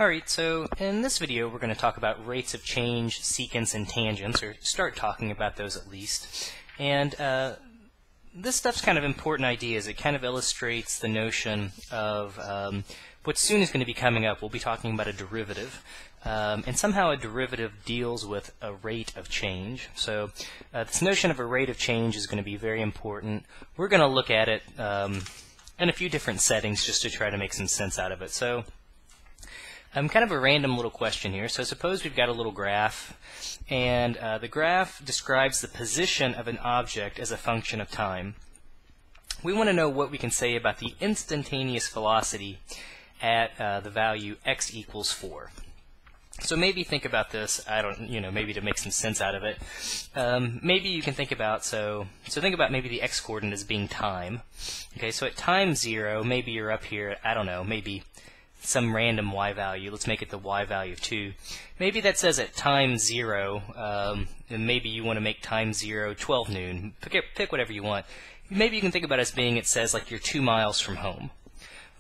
Alright, so in this video we're going to talk about rates of change, secants, and tangents, or start talking about those at least. And this stuff's kind of important ideas. It kind of illustrates the notion of what soon is going to be coming up. We'll be talking about a derivative. And somehow a derivative deals with a rate of change. So this notion of a rate of change is going to be very important. We're going to look at it in a few different settings just to try to make some sense out of it. So kind of a random little question here. So suppose we've got a little graph, and the graph describes the position of an object as a function of time. We want to know what we can say about the instantaneous velocity at the value x equals 4. So maybe think about this, maybe to make some sense out of it. Maybe you can think about, so think about maybe the x-coordinate as being time. Okay, so at time 0, maybe you're up here, I don't know, maybe some random y value. Let's make it the y value of 2. Maybe that says at time 0, and maybe you want to make time 0 12 noon. Pick whatever you want. Maybe you can think about it as being, it says like you're 2 miles from home.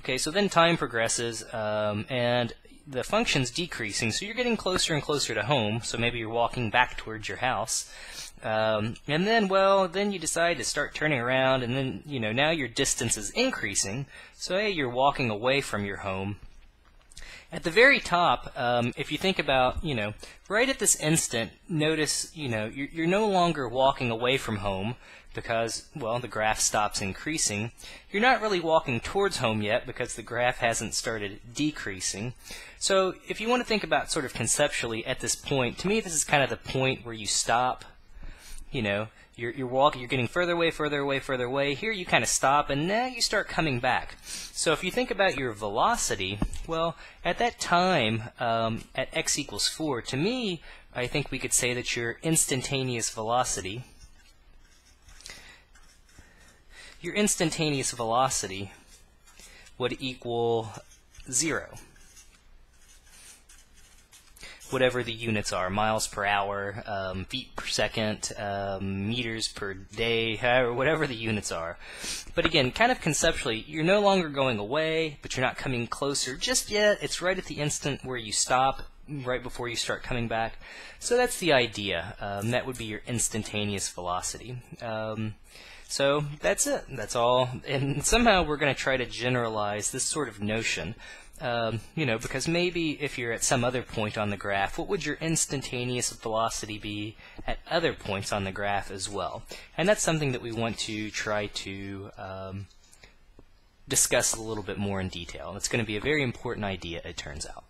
Okay, so then time progresses, and the function's decreasing, so you're getting closer and closer to home, so maybe you're walking back towards your house. And then, then you decide to start turning around, and then, now your distance is increasing, so hey, you're walking away from your home. At the very top, if you think about, right at this instant, notice, you're no longer walking away from home because, the graph stops increasing. You're not really walking towards home yet because the graph hasn't started decreasing. So if you want to think about sort of conceptually at this point, to me this is kind of the point where you stop. You're walking, you're getting further away, further away, further away. Here you kind of stop, and now you start coming back. So if you think about your velocity, at that time, at x equals 4, to me, I think we could say that your instantaneous velocity would equal 0. Whatever the units are, miles per hour, feet per second, meters per day, however, whatever the units are. But again, kind of conceptually, you're no longer going away, but you're not coming closer just yet. It's right at the instant where you stop, right before you start coming back. So that's the idea. That would be your instantaneous velocity. So that's it. That's all. And somehow we're going to try to generalize this sort of notion. Because maybe if you're at some other point on the graph, what would your instantaneous velocity be at other points on the graph as well? And that's something that we want to try to discuss a little bit more in detail. And it's going to be a very important idea, it turns out.